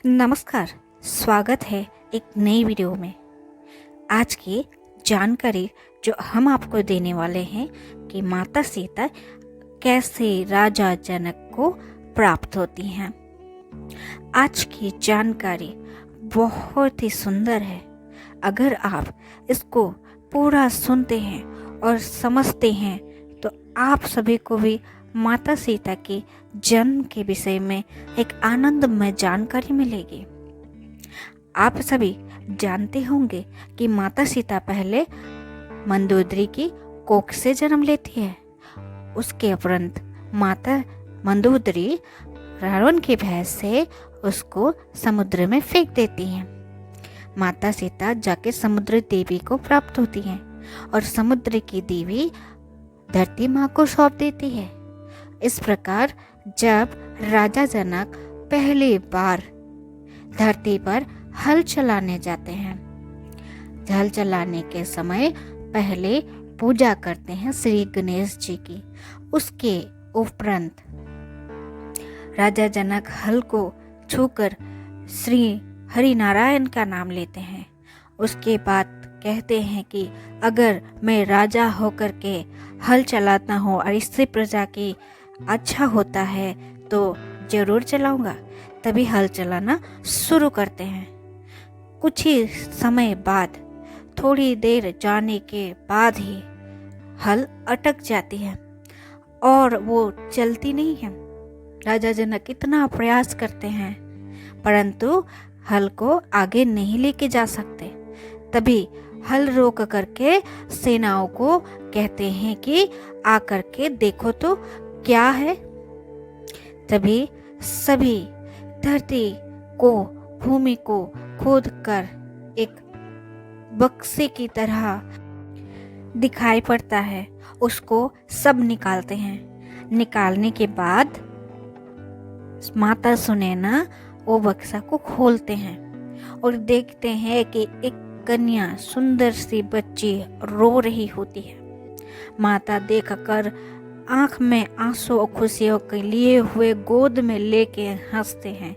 नमस्कार। स्वागत है एक नई वीडियो में। आज की जानकारी जो हम आपको देने वाले हैं कि माता सीता कैसे राजा जनक को प्राप्त होती हैं। आज की जानकारी बहुत ही सुंदर है। अगर आप इसको पूरा सुनते हैं और समझते हैं तो आप सभी को भी माता सीता के जन्म के विषय में एक आनंदमय जानकारी मिलेगी। आप सभी जानते होंगे कि माता सीता पहले मंदोदरी की कोख से जन्म लेती है। उसके उपरांत माता मंदोदरी रावण के भय से उसको समुद्र में फेंक देती है। माता सीता जाके समुद्र देवी को प्राप्त होती है और समुद्र की देवी धरती माँ को सौंप देती है। इस प्रकार जब राजा जनक पहली बार धरती पर हल चलाने जाते हैं, हल चलाने के समय पहले पूजा करते हैं श्री गणेश जी की। उसके उपरांत राजा जनक हल को छूकर श्री हरि नारायण का नाम लेते हैं। उसके बाद कहते हैं कि अगर मैं राजा होकर के हल चलाता हूँ और इससे प्रजा की अच्छा होता है तो जरूर चलाऊंगा। तभी हल चलाना शुरू करते हैं। कुछ ही समय बाद, थोड़ी देर जाने के बाद ही हल अटक जाती है और वो चलती नहीं है। राजा जनक इतना प्रयास करते हैं परंतु हल को आगे नहीं लेके जा सकते। तभी हल रोक करके सेनाओं को कहते हैं कि आकर के देखो तो क्या है। तभी सभी धरती को, भूमि को खोद कर एक बक्से की तरह दिखाई पड़ता है। उसको सब निकालते हैं। निकालने के बाद माता सुनैना वो बक्सा को खोलते हैं और देखते हैं कि एक कन्या, सुंदर सी बच्ची रो रही होती है। माता देखकर आंख में आंसू और खुशियों के लिए हुए गोद में लेके हंसते हैं।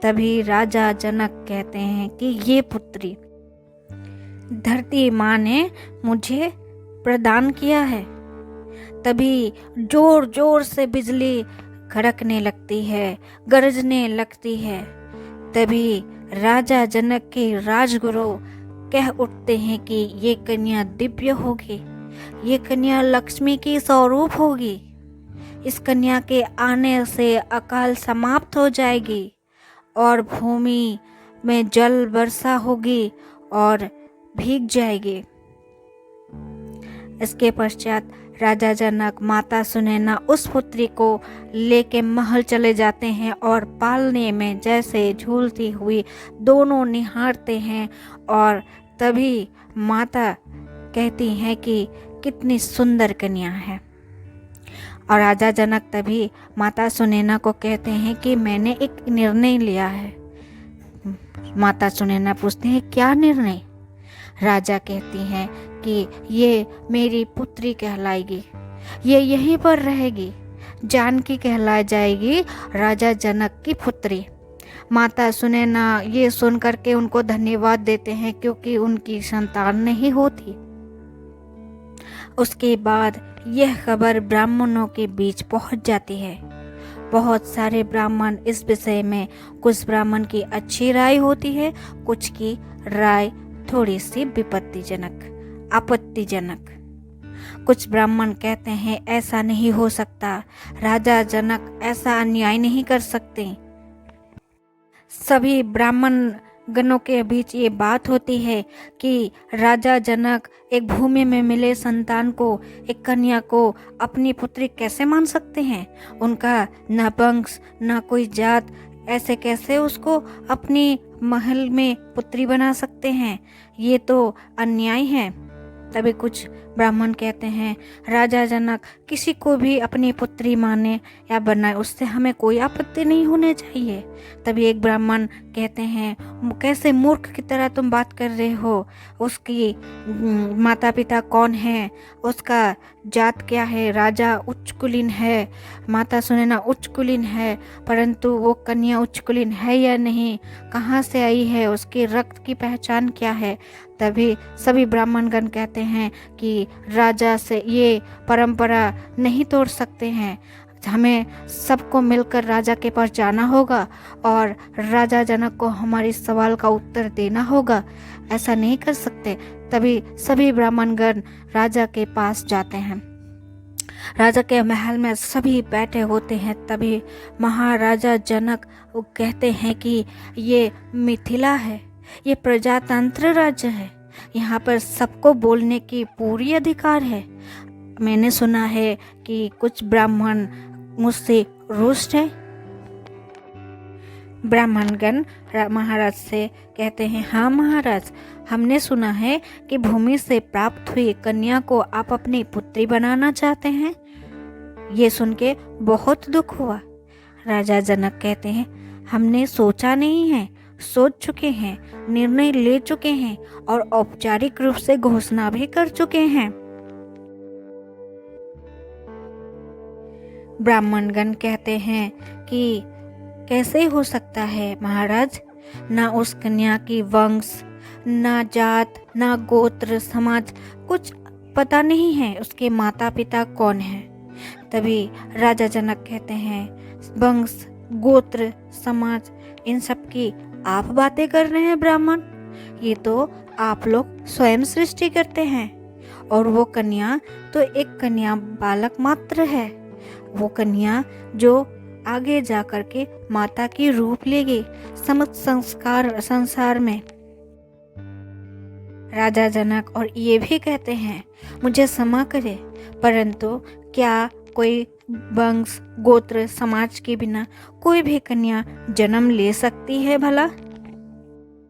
तभी राजा जनक कहते हैं कि ये पुत्री धरती माँ ने मुझे प्रदान किया है। तभी जोर जोर से बिजली कड़कने लगती है, गरजने लगती है। तभी राजा जनक के राजगुरु कह उठते हैं कि ये कन्या दिव्य होगी, ये कन्या लक्ष्मी की स्वरूप होगी। इस कन्या के आने से अकाल समाप्त हो जाएगी और भूमि में जल वर्षा होगी और भीग जाएगी। इसके पश्चात राजा जनक, माता सुनैना उस पुत्री को लेके महल चले जाते हैं और पालने में जैसे झूलती हुई दोनों निहारते हैं। और तभी माता कहती हैं कि कितनी सुंदर कन्या है। और राजा जनक तभी माता सुनैना को कहते हैं कि मैंने एक निर्णय लिया है। माता सुनैना पूछते हैं क्या निर्णय। राजा कहती हैं कि ये मेरी पुत्री कहलाएगी, ये यहीं पर रहेगी, जानकी कहलाई जाएगी, राजा जनक की पुत्री। माता सुनैना ये सुन करके उनको धन्यवाद देते हैं क्योंकि उनकी संतान नहीं होती। उसके बाद यह खबर ब्राह्मणों के बीच पहुंच जाती है। बहुत सारे ब्राह्मण इस विषय में, कुछ ब्राह्मण की अच्छी राय होती है, कुछ की राय थोड़ी सी विपत्तिजनक, आपत्तिजनक। कुछ ब्राह्मण कहते हैं ऐसा नहीं हो सकता, राजा जनक ऐसा अन्याय नहीं कर सकते। सभी ब्राह्मण गणों के बीच ये बात होती है कि राजा जनक एक भूमि में मिले संतान को, एक कन्या को अपनी पुत्री कैसे मान सकते हैं। उनका न वंश न कोई जात, ऐसे कैसे उसको अपनी महल में पुत्री बना सकते हैं। ये तो अन्याय है। तभी कुछ ब्राह्मण कहते हैं राजा जनक किसी को भी अपनी पुत्री माने या बनाए, उससे हमें कोई आपत्ति नहीं होनी चाहिए। तभी एक ब्राह्मण कहते हैं कैसे मूर्ख की तरह तुम बात कर रहे हो, उसकी माता पिता कौन है, उसका जात क्या है, राजा उच्च कुलीन है, माता सुनैना उच्च कुलीन है, परंतु वो कन्या उच्च कुलीन है या नहीं, कहाँ से आई है, उसके रक्त की पहचान क्या है। तभी सभी ब्राह्मणगण कहते हैं कि राजा से ये परंपरा नहीं तोड़ सकते हैं, हमें सबको मिलकर राजा के पास जाना होगा और राजा जनक को हमारे सवाल का उत्तर देना होगा, ऐसा नहीं कर सकते। तभी सभी ब्राह्मणगण राजा के पास जाते हैं। राजा के महल में सभी बैठे होते हैं। तभी महाराजा जनक कहते हैं कि ये मिथिला है, ये प्रजातंत्र राज्य है, यहाँ पर सबको बोलने की पूरी अधिकार है। मैंने सुना है कि कुछ ब्राह्मण मुझसे रुष्ट है। ब्राह्मणगण महाराज से कहते हैं हाँ महाराज, हमने सुना है कि भूमि से प्राप्त हुई कन्या को आप अपनी पुत्री बनाना चाहते हैं। ये सुन के बहुत दुख हुआ। राजा जनक कहते हैं हमने सोचा नहीं है, सोच चुके हैं, निर्णय ले चुके हैं और औपचारिक रूप से घोषणा भी कर चुके हैं। ब्राह्मणगण कहते हैं कि कैसे हो सकता है महाराज, ना उस कन्या की वंश, ना जात, ना गोत्र समाज कुछ पता नहीं है, उसके माता पिता कौन है। तभी राजा जनक कहते हैं वंश, गोत्र, समाज इन सब की आप बातें कर रहे हैं ब्राह्मण, ये तो आप लोग स्वयं सृष्टि करते हैं। और वो कन्या तो एक कन्या बालक मात्र है, वो कन्या जो आगे जा कर के माता की रूप लेगी समस्त संसार में। राजा जनक और ये भी कहते हैं मुझे क्षमा करे, परंतु क्या कोई वंश, गोत्र, समाज के बिना कोई भी कन्या जन्म ले सकती है भला?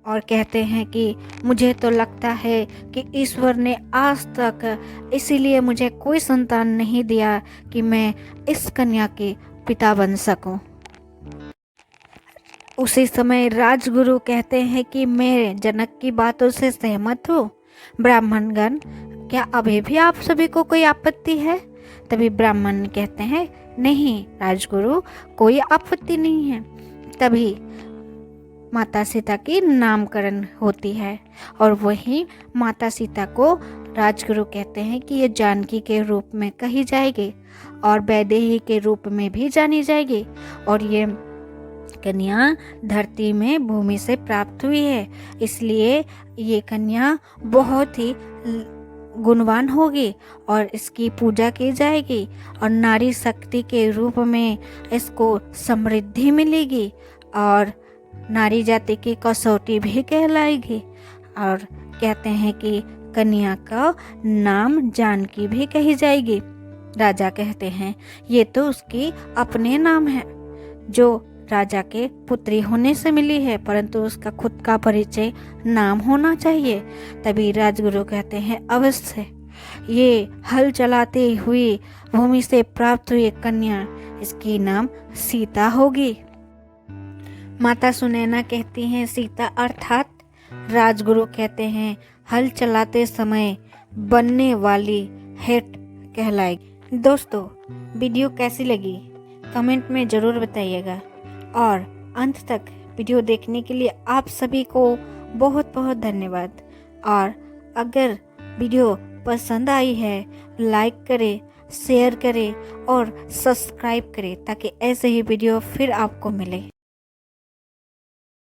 और कहते हैं कि मुझे तो लगता है कि ईश्वर ने आज तक इसीलिए मुझे कोई संतान नहीं दिया कि मैं इस कन्या के पिता बन सकूं। उसी समय राजगुरु कहते हैं कि मैं जनक की बातों से सहमत हूँ। ब्राह्मणगण, क्या अभी भी आप सभी को कोई आपत्ति है? तभी ब्राह्मण कहते हैं नहीं राजगुरु, कोई आपत्ति नहीं है। तभी माता सीता की नामकरण होती है और वही माता सीता को राजगुरु कहते हैं कि ये जानकी के रूप में कही जाएगी और वैदेही के रूप में भी जानी जाएगी। और ये कन्या धरती में भूमि से प्राप्त हुई है, इसलिए ये कन्या बहुत ही गुणवान होगी और इसकी पूजा की जाएगी और नारी शक्ति के रूप में इसको समृद्धि मिलेगी और नारी जाति की कसौटी भी कहलाएगी। और कहते हैं कि कन्या का नाम जानकी भी कही जाएगी। राजा कहते हैं ये तो उसकी अपने नाम है जो राजा के पुत्री होने से मिली है, परंतु उसका खुद का परिचय नाम होना चाहिए। तभी राजगुरु कहते हैं अवश्य, ये हल चलाते हुए भूमि से प्राप्त हुई कन्या, इसकी नाम सीता होगी। माता सुनैना कहती हैं सीता अर्थात? राजगुरु कहते हैं हल चलाते समय बनने वाली हेट कहलाएगी। दोस्तों, वीडियो कैसी लगी कमेंट में ज़रूर बताइएगा और अंत तक वीडियो देखने के लिए आप सभी को बहुत बहुत धन्यवाद। और अगर वीडियो पसंद आई है लाइक करें, शेयर करें और सब्सक्राइब करें ताकि ऐसे ही वीडियो फिर आपको मिले।